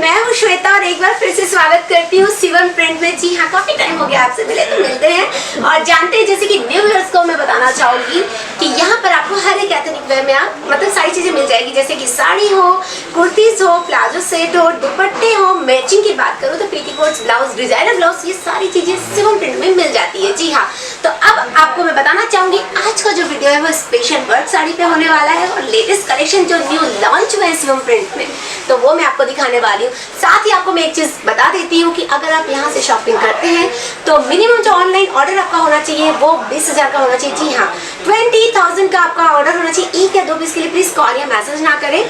मैं हूँ श्वेता और एक बार फिर से स्वागत करती हूँ शिवम प्रिंट में। जी हाँ, काफी टाइम हो गया आपसे मिले, तो मिलते हैं और जानते हैं। जैसे कि न्यू ईयर्स को मैं बताना चाहूंगी कि यहाँ पर आपको हर एक एथनिक वेयर में आप मतलब सारी चीजें मिल जाएगी, जैसे कि साड़ी हो, कुर्तीज हो, प्लाजो सेट हो, दुपट्टे हो। मैचिंग की बात करूँ तो पेटीकोट्स, ब्लाउज, डिजाइनर ब्लाउज, ये सारी चीजें शिवम प्रिंट में मिल जाती है। जी हाँ, तो अब आपको मैं बताना चाहूंगी आज का जो वीडियो है वो स्पेशल वर्क साड़ी पे होने वाला है और लेटेस्ट कलेक्शन जो न्यू लॉन्च हुआ है शिवम प्रिंट में, तो वो मैं आपको दिखाने वाली हूँ। साथ ही आपको मैं एक चीज बता देती हूँ कि अगर आप यहाँ से शॉपिंग करते हैं तो मिनिमम जो ऑनलाइन ऑर्डर आपका होना चाहिए वो 20,000 का होना चाहिए। जी हाँ, 20,000 का आपका ऑर्डर होना चाहिए। एक या दो पीस के लिए प्लीज कॉल या मैसेज ना करें।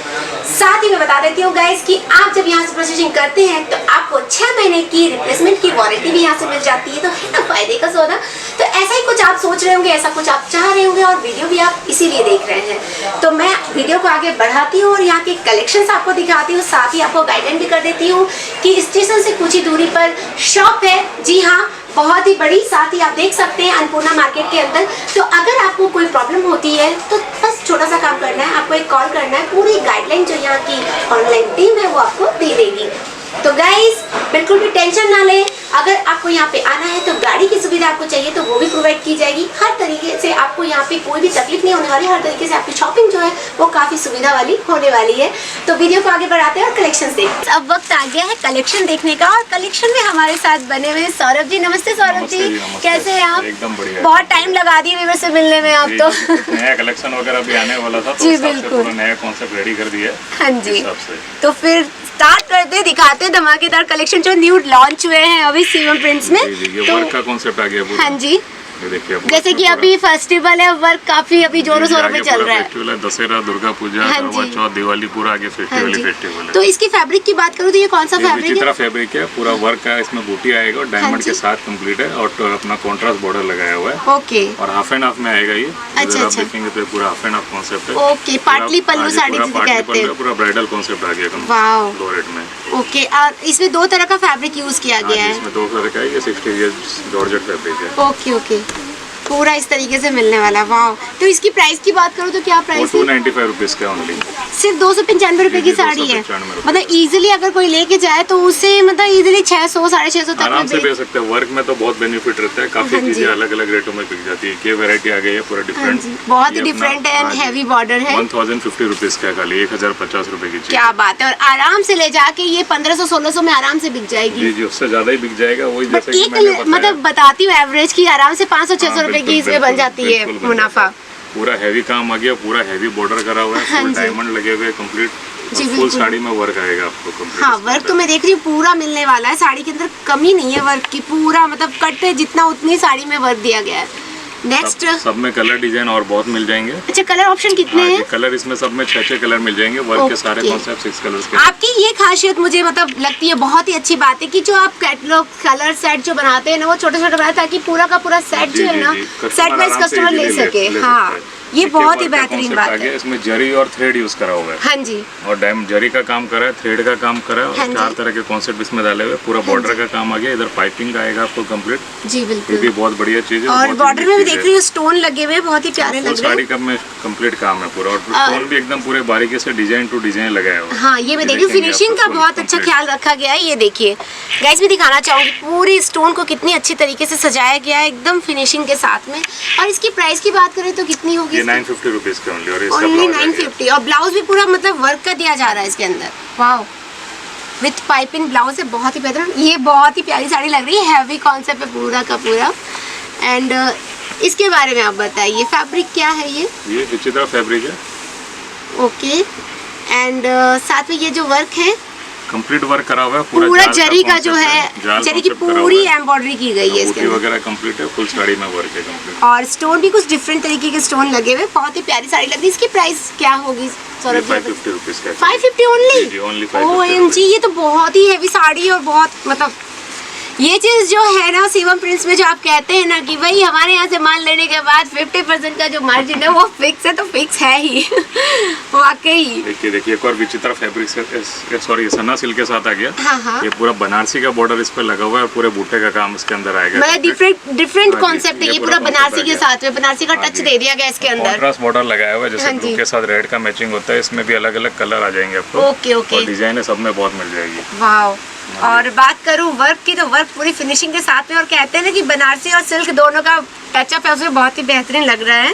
साथ ही मैं बता देती हूँ गाइस कि आप जब यहाँ से प्रोसेसिंग करते हैं तो आपको 6 महीने की रिप्लेसमेंट की वारंटी भी यहाँ से मिल जाती है। तो है ना फायदे का सौदा। तो ऐसा ही कुछ आप सोच रहे होंगे, ऐसा कुछ आप चाह रहे होंगे और वीडियो भी आप इसीलिए देख रहे हैं। तो मैं वीडियो को आगे बढ़ाती हूँ और यहाँ के कलेक्शंस आपको दिखाती हूँ, साथ ही आपको गाइडेंस भी कर देती हूँ कि स्टेशन से कुछ ही दूरी पर शॉप है। जी हाँ, बहुत ही बड़ी। साथ ही आप देख सकते हैं अन्नपूर्णा मार्केट के अंदर। तो अगर आपको कोई प्रॉब्लम होती है तो बस छोटा सा काम करना है, आपको एक कॉल करना है। पूरी गाइडलाइन जो यहाँ की ऑनलाइन टीम है वो आपको दे देगी। तो गाइस बिल्कुल भी टेंशन ना लें। अगर आपको यहाँ पे आना है तो गाड़ी की सुविधा आपको चाहिए तो वो भी प्रोवाइड की जाएगी। हर तरीके से आपको यहाँ पे कोई भी तकलीफ नहीं होने वाली। हर तरीके से आपकी शॉपिंग जो है वो काफी सुविधा वाली होने वाली है। तो वीडियो को आगे बढ़ाते हैं और कलेक्शन देखते हैं। अब वक्त आ गया है कलेक्शन देखने का और कलेक्शन में हमारे साथ बने हुए सौरभ जी। नमस्ते सौरभ जी, कैसे हैं आप? एकदम बढ़िया। बहुत टाइम लगा दिए व्यूअर्स से मिलने में आप तो। नया कलेक्शन वगैरह भी आने वाला था तो जी बिल्कुल, नया कॉन्सेप्ट रेडी कर दिया। हाँ जी, तो फिर स्टार्ट करते दिखाते हैं धमाकेदार कलेक्शन जो न्यू लॉन्च हुए हैं अभी शिवम प्रिंट्स में। ये वर्क का कॉन्सेप्ट आ गया पूरा। हाँ जी, ये देखिए जैसे कि अभी फेस्टिवल है, वर्क काफी अभी जोरों शोरों पे चल रहा है। फेस्टिवल है, दशहरा, दुर्गा पूजा, करवा चौथ, दिवाली, पूरा आगे फेस्टिवल है। तो इसकी फैब्रिक की बात करूँ तो ये कौन सा फैब्रिक है? फैब्रिक है, पूरा वर्क है, इसमें बूटी आएगा और डायमंड के साथ कंप्लीट है और अपना कॉन्ट्रास्ट बॉर्डर लगाया हुआ है। ओके, और हाफ एंड हाफ में आएगा ये। अच्छा अच्छा, देखेंगे तो पूरा हाफ एंड हाफ कॉन्सेप्ट है। ओके, पाटली पल्लू साड़ी जिसे कहते हैं, पूरा ब्राइडल कॉन्सेप्ट आ गया। वाओ, लो रेट में। ओके, और इसमें 2 तरह का फैब्रिक यूज किया गया है। इसमें 2 तरह का है, ये 60 इयर्स जॉर्जेट फैब्रिक है। ओके ओके, पूरा इस तरीके से मिलने वाला। वाह, तो इसकी प्राइस की बात करूँ तो क्या प्राइस है? 295 रुपीज का ओनली। सिर्फ 295 रुपए की साड़ी है। मतलब इजीली अगर कोई लेके जाए तो उसे मतलब इजीली 600 650 तक आराम से बेच सकते हैं। वर्क में तो बहुत बेनिफिट रहता है, काफी चीजें अलग अलग रेटों में बिक जाती है। ये वैरायटी आ गई है पूरा डिफरेंट, बहुत ही डिफरेंट है एंड हैवी बॉर्डर है। 1050 रुपीज का, खाली 1050 रुपए की चीज। क्या बात है, और आराम से ले जाके ये 1500-1600 में आराम से बिक जाएगी। जी जी, उससे ज्यादा ही बिक जाएगा। वही जैसे कि मैंने बताया, मतलब बताती हूँ एवरेज की आराम से 500-600 रुपए की इसमें बन जाती है मुनाफा। पूरा हैवी काम आ गया, पूरा हैवी बॉर्डर करा हुआ है, फुल डायमंड लगे हुए कंप्लीट। फुल साड़ी में वर्क आएगा आपको कंप्लीट। हाँ, वर्क तो मैं देख रही हूँ पूरा मिलने वाला है। साड़ी के अंदर कमी नहीं है वर्क की, पूरा मतलब कट है जितना उतनी साड़ी में वर्क दिया गया है। नेक्स्ट सब में कलर डिजाइन और बहुत मिल जाएंगे। अच्छा, कलर ऑप्शन कितने हैं? कलर इसमें सब में 6 कलर मिल जाएंगे। वर्क के सारे कॉन्सेप्ट 6 कलर्स के। आपकी ये खासियत मुझे मतलब लगती है बहुत ही अच्छी बात है कि जो आप कैटलॉग कलर सेट जो बनाते हैं ना वो छोटे छोटे बनाते हैं ताकि पूरा का पूरा सेट जो है ना सेट वाइज कस्टमर ले सके। हाँ, ये बहुत ही बेहतरीन बात है। इसमें जरी और थ्रेड यूज करा हुआ है। हाँ जी, और जरी का काम करा है, थ्रेड का काम करा है, और 4 तरह के कॉन्सेप्ट इसमें डाले हुए। पूरा बॉर्डर का काम आ गया, इधर पाइपिंग आएगा आपको कंप्लीट। जी बिल्कुल, ये भी बहुत बढ़िया चीज है। और बॉर्डर में भी देख रही हूँ स्टोन लगे हुए, बहुत ही प्यारे लग रहे हैं। साड़ी का में कंप्लीट काम है पूरा, और स्टोन भी एकदम पूरे बारीकी से डिजाइन टू डिजाइन लगाया हुआ है। हाँ, ये मैं देखी फिनिशिंग का बहुत अच्छा ख्याल रखा गया है। ये देखिए गाइस, मैं दिखाना चाहूंगी पूरी स्टोन को कितनी अच्छी तरीके से सजाया गया है एकदम फिनिशिंग के साथ में। और इसकी प्राइस की बात करें तो कितनी होगी? 950 रुपीज का ओनली 950। और ब्लाउज भी पूरा मतलब वर्क का दिया जा रहा है इसके अंदर। वाओ, विथ पाइपिंग ब्लाउज है, बहुत ही बेहतरीन। ये बहुत ही प्यारी साड़ी लग रही है, हैवी कॉन्सेप्ट है पूरा का पूरा। एंड इसके बारे में आप बताइए, फैब्रिक क्या है? ये विचित्रा फैब्रिक है। ओके, एंड साथ में ये जो वर्क है कंप्लीट वर्क करा हुआ है, पूरा जरी का जो है, जरी की पूरी एम्ब्रॉयडरी की गई है इसके वगैरह कंप्लीट है। फुल साड़ी में वर्क है कंप्लीट, और स्टोन भी कुछ डिफरेंट तरीके के स्टोन लगे हुए। बहुत ही प्यारी साड़ी लग रही है। इसकी प्राइस क्या होगी सौरभ जी? 550 रुपीज का। 550 ओनली? OMG, ये तो बहुत ही हैवी साड़ी और बहुत मतलब ये चीज जो है ना शिवम प्रिंट्स में, जो आप कहते हैं ना कि भाई हमारे यहाँ से माल लेने के बाद 50% का जो मार्जिन है वो फिक्स है, तो फिक्स है ही वाकई। देखिए एक और विचित्र फैब्रिक, सॉरी सन्ना सिल्क के साथ आ गया। हाँ। ये पूरा बनारसी का बॉर्डर इस पे लगा हुआ है, पूरे बूटे का काम इसके अंदर आएगा। मतलब डिफरेंट कॉन्सेप्ट है ये पूरा बनारसी के साथ में, बनारसी का टच दे दिया गया इसके अंदर। कॉन्ट्रास्ट बॉर्डर लगाया हुआ है, जैसे ब्लू के साथ रेड का मैचिंग होता है, इसमें भी अलग अलग कलर आ जाएंगे आपको। ओके। डिजाइन सब में बहुत मिल जाएगी। वाव। और बात करूं वर्क की, तो वर्क पूरी फिनिशिंग के साथ में, और कहते हैं ना कि बनारसी और सिल्क दोनों का टचअप है उसमें, बहुत ही बेहतरीन लग रहा है।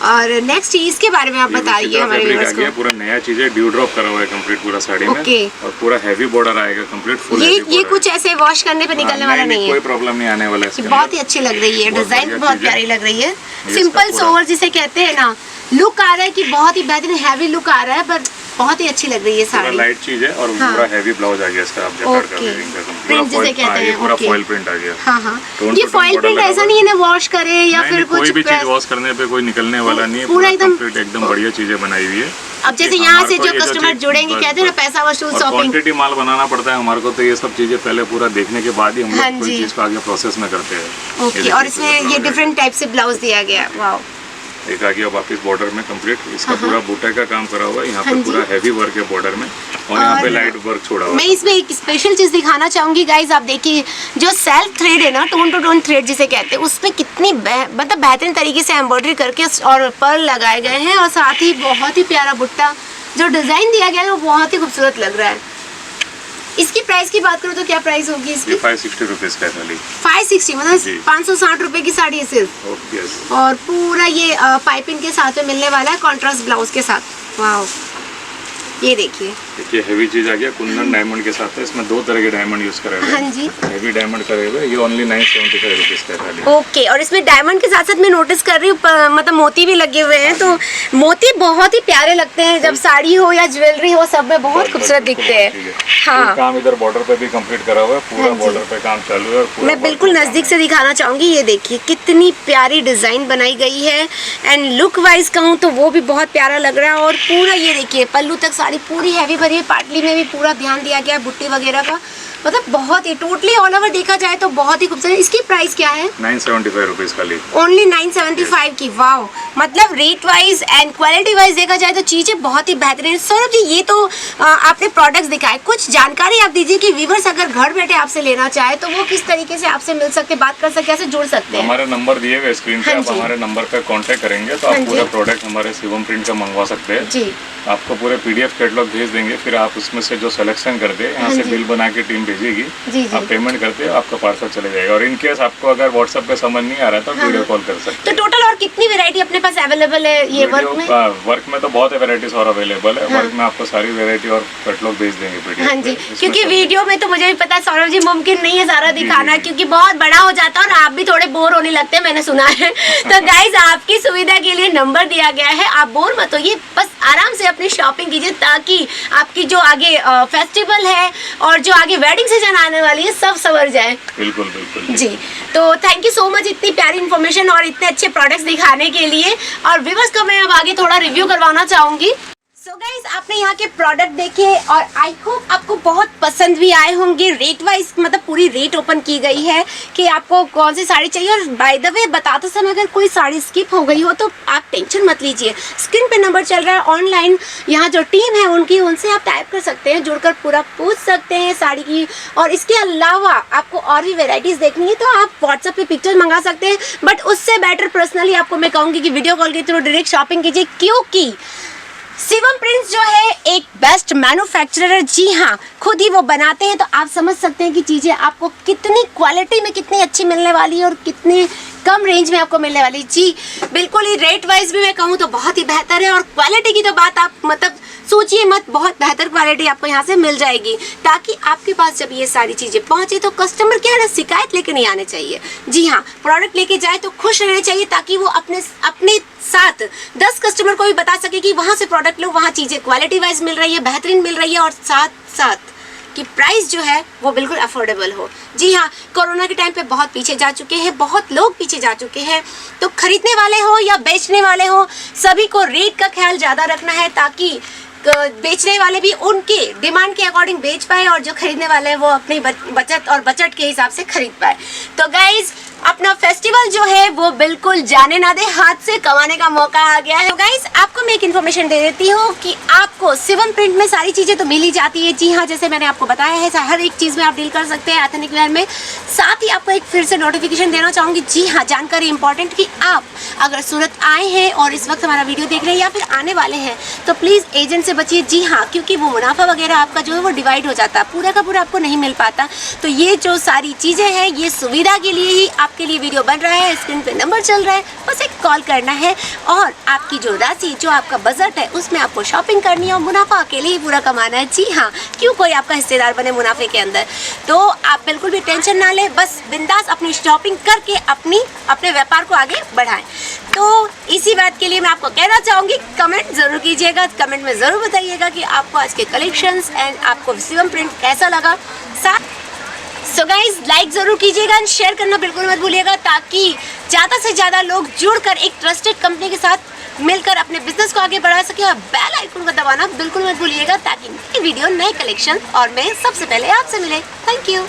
और नेक्स्ट चीज के बारे में आप बताइए हमारे व्यूअर्स को। पूरा नया चीज है, ड्यू ड्रॉप करा हुआ है कंप्लीट पूरा साड़ी में, और पूरा हैवी बॉर्डर आएगा कंप्लीट फुल। ये कुछ ऐसे वॉश करने पे निकलने वाला नहीं है, कोई प्रॉब्लम नहीं आने वाला है। बहुत ही अच्छी लग रही है, डिजाइन बहुत प्यारी लग रही है। सिंपल सोवर जिसे कहते हैं ना, लुक आ रहा है कि बहुत ही बेहतरीन हैवी लुक आ रहा है, पर बहुत ही अच्छी लग रही है साड़ी। लाइट चीज है और पूरा हैवी ब्लाउज आ गया इसका, आप जैकेट का प्रिंट जिसे कहते हैं, पूरा फॉइल प्रिंट आ गया। हाँ। ये फॉइल प्रिंट ऐसा नहीं है ना वॉश करे या फिर कुछ, कोई भी चीज वॉश करने पे कोई निकलने वाला नहीं है, पूरा एकदम बढ़िया चीजें बनाई हुई है। अब जैसे यहाँ से जो कस्टमर जुड़ेंगे, कहते हैं ना पैसा वसूल शॉपिंग, क्वांटिटी माल बनाना पड़ता है हमारे को, तो ये सब चीजें पहले पूरा देखने के बाद ही हम लोग कोई चीज को आगे प्रोसेस में करते हैं। ओके। और इसमें ये डिफरेंट टाइप से ब्लाउज दिया गया। वाओ। एक आ गया वापस बॉर्डर में कंप्लीट, इसका पूरा बूटे का काम करा हुआ है, यहाँ पे पूरा हैवी वर्क है बॉर्डर में, और यहाँ पे लाइट वर्क छोड़ा हुआ है। मैं इसमें एक स्पेशल चीज दिखाना चाहूंगी गाइज, आप देखिए जो सेल्फ थ्रेड है ना, टोन टू टोन थ्रेड जिसे कहते हैं, उसमें कितनी मतलब बेहतरीन तरीके से एम्ब्रॉयडरी करके और पर्ल लगाए गए हैं, और साथ ही बहुत ही प्यारा बुट्टा जो डिजाइन दिया गया है वो बहुत ही खूबसूरत लग रहा है। इसकी प्राइस की बात करूँ तो क्या प्राइस होगी इसकी? 560 रुपीज का खाली। 560 मतलब 560 रुपए की साड़ी है सिर्फ। और पूरा ये पाइपिंग के साथ में मिलने वाला है, कॉन्ट्रास्ट ब्लाउज के साथ। वाह, ये देखिए हेवी चीज आ गया, कुंदन डायमंड के साथ है, इसमें 2 तरह के डायमंड यूज करे हुए हैं। हाँ जी, हेवी डायमंड करे हुए, ये ओनली 975 रुपीज का खाली। ओके। और इसमें डायमंड के साथ साथ मैं नोटिस कर रही हूँ मतलब मोती भी लगे हुए हैं, तो मोती बहुत ही प्यारे लगते हैं जब साड़ी हो या ज्वेलरी हो, सब में बहुत खूबसूरत दिखते हैं। हाँ, काम इधर बॉर्डर पे भी कंप्लीट करा हुआ है, पूरा बॉर्डर पे काम चालू है। मैं बिल्कुल नजदीक से दिखाना चाहूंगी, ये देखिए कितनी प्यारी डिजाइन बनाई गई है, एंड लुक वाइज कहूँ तो वो भी बहुत प्यारा लग रहा है। और पूरा ये देखिए पल्लू तक साड़ी पूरी हैवी भरी, पाटली में भी पूरा ध्यान दिया गया है बुट्टी वगैरह का, मतलब बहुत ही टोटली ऑल ओवर देखा जाए तो बहुत ही खूबसूरत। इसकी प्राइस क्या है? 975 रुपीज खाली, ओनली 975 की। वाओ, मतलब rate wise and quality wise देखा जाए तो चीजें बहुत ही बेहतरीन। सौरभ जी, ये तो आपने प्रोडक्ट्स दिखाए, कुछ जानकारी आप दीजिए कि व्यूअर्स अगर घर बैठे आपसे लेना चाहे तो वो किस तरीके से आपसे मिल सकते, बात कर सकते, कैसे जुड़ सकते हैं? हमारे नंबर दिए हुए स्क्रीन पे, आप हमारे नंबर पे कांटेक्ट करेंगे तो आप पूरा प्रोडक्ट हमारे शिवम प्रिंट का मंगवा सकते हैं जी। आपको पूरे PDF कैटलॉग भेज देंगे, फिर आप उसमें से जो सिलेक्शन कर दे, यहाँ से बिल बना के टीम भेजेगी, आप पेमेंट करते हो, आपका पार्सल चले जाएगा। और इनकेस आपको अगर व्हाट्सएप पे समझ नहीं आ रहा तो वीडियो कॉल कर सकते हैं। तो टोटल और कितनी वैरायटी अपने पास अवेलेबल है ये वर्क में? वर्क में तो बहुत वैरायटीज और अवेलेबल है। वर्क में आपको सारी वैरायटी और कैटलॉग भेज देंगे PDF। हाँ जी, क्योंकि वीडियो में तो मुझे भी पता है सौरभ जी मुमकिन नहीं है सारा दिखाना, क्योंकि बहुत बड़ा हो जाता है और आप भी थोड़े बोर होने लगते हैं, मैंने सुना है। तो गाइज, आपकी सुविधा के लिए नंबर दिया गया है, आप बोर मत होइए, बस आराम से अपनी शॉपिंग कीजिए, ताकि आपकी जो आगे फेस्टिवल है और जो आगे वेडिंग सीजन आने वाली है सब सवर जाए। बिल्कुल बिल्कुल जी। तो थैंक यू सो मच इतनी प्यारी इन्फॉर्मेशन और इतने अच्छे प्रोडक्ट्स दिखाने के लिए। और व्यूअर्स को मैं अब आगे थोड़ा रिव्यू करवाना चाहूंगी। सो गाइस, आपने यहाँ के प्रोडक्ट देखे और आई होप आपको बहुत पसंद भी आए होंगे। रेट वाइज मतलब पूरी रेट ओपन की गई है कि आपको कौन सी साड़ी चाहिए। और बाय द वे बताते समय अगर कोई साड़ी स्किप हो गई हो तो आप टेंशन मत लीजिए, स्क्रीन पे नंबर चल रहा है, ऑनलाइन यहाँ जो टीम है उनकी, उनसे आप टाइप कर सकते हैं, जुड़कर पूरा पूछ सकते हैं साड़ी की। और इसके अलावा आपको और भी वेराइटीज़ देखनी है तो आप व्हाट्सएप पे पिक्चर मंगा सकते हैं, बट उससे बेटर पर्सनली आपको मैं कहूँगी कि वीडियो कॉल के थ्रू डायरेक्ट शॉपिंग कीजिए, क्योंकि शिवम प्रिंट्स जो है एक बेस्ट मैन्युफैक्चरर, जी हाँ, खुद ही वो बनाते हैं, तो आप समझ सकते हैं कि चीज़ें आपको कितनी क्वालिटी में कितनी अच्छी मिलने वाली है और कितने कम रेंज में आपको मिलने वाली। जी बिल्कुल ही, रेट वाइज भी मैं कहूँ तो बहुत ही बेहतर है, और क्वालिटी की तो बात आप मतलब सोचिए मत, बहुत बेहतर क्वालिटी आपको यहाँ से मिल जाएगी, ताकि आपके पास जब ये सारी चीज़ें पहुँचे तो कस्टमर क्या है ना, शिकायत लेके नहीं आने चाहिए। जी हाँ, प्रोडक्ट लेके जाए तो खुश रहने चाहिए, ताकि वो अपने साथ 10 कस्टमर को भी बता सके कि वहाँ से प्रोडक्ट लो, वहाँ चीज़ें क्वालिटी वाइज मिल रही है, बेहतरीन मिल रही है, और साथ साथ कि प्राइस जो है वो बिल्कुल अफोर्डेबल हो। जी हाँ, कोरोना के टाइम पे बहुत पीछे जा चुके हैं, बहुत लोग पीछे जा चुके हैं, तो खरीदने वाले हो या बेचने वाले हो, सभी को रेट का ख्याल ज़्यादा रखना है, ताकि बेचने वाले भी उनके डिमांड के अकॉर्डिंग बेच पाए और जो खरीदने वाले हैं वो अपनी बचत और बजट के हिसाब से खरीद पाए। तो गाइज अपना फेस्टिवल जो है वो बिल्कुल जाने ना दे, हाथ से कमाने का मौका आ गया है। तो गाइज आपको मैं एक इन्फॉर्मेशन दे देती हूँ कि आपको शिवम प्रिंट में सारी चीज़ें तो मिल ही जाती है। जी हाँ, जैसे मैंने आपको बताया है हर एक चीज़ में आप डील कर सकते हैं एथनिक वेयर में। साथ ही आपको एक फिर से नोटिफिकेशन देना चाहूँगी, जी हाँ, जानकारी इंपॉर्टेंट कि आप अगर सूरत आए हैं और इस वक्त हमारा वीडियो देख रहे हैं या फिर आने वाले हैं तो प्लीज़ एजेंट से बचिए। जी हाँ, क्योंकि वो मुनाफा वगैरह आपका जो है वो डिवाइड हो जाता है, पूरा का पूरा आपको नहीं मिल पाता। तो ये जो सारी चीज़ें हैं ये सुविधा के लिए ही आपके लिए वीडियो बन रहा है। स्क्रीन पे नंबर चल रहा है, बस एक कॉल करना है और आपकी जो राशि जो आपका बजट है उसमें आपको शॉपिंग करनी है और मुनाफा अकेले ही पूरा कमाना है। जी हाँ, क्यों कोई आपका हिस्सेदार बने मुनाफे के अंदर। तो आप बिल्कुल भी टेंशन ना लें, बस बिंदास अपनी शॉपिंग करके अपने व्यापार को आगे बढ़ाएं। तो इसी बात के लिए मैं आपको कहना चाहूँगी, कमेंट ज़रूर कीजिएगा, कमेंट में ज़रूर बताइएगा कि आपको आज के कलेक्शंस एंड आपको शिवम प्रिंट कैसा लगा। सो गाइज लाइक ज़रूर कीजिएगा एंड शेयर करना बिल्कुल मत भूलिएगा, ताकि ज़्यादा से ज़्यादा लोग जुड़कर एक ट्रस्टेड कंपनी के साथ मिलकर अपने बिजनेस को आगे बढ़ा सके। और बेल आइकन को दबाना बिल्कुल मत भूलिएगा ताकि नई वीडियो, नए कलेक्शन और मैं सबसे पहले आपसे मिले। Thank you.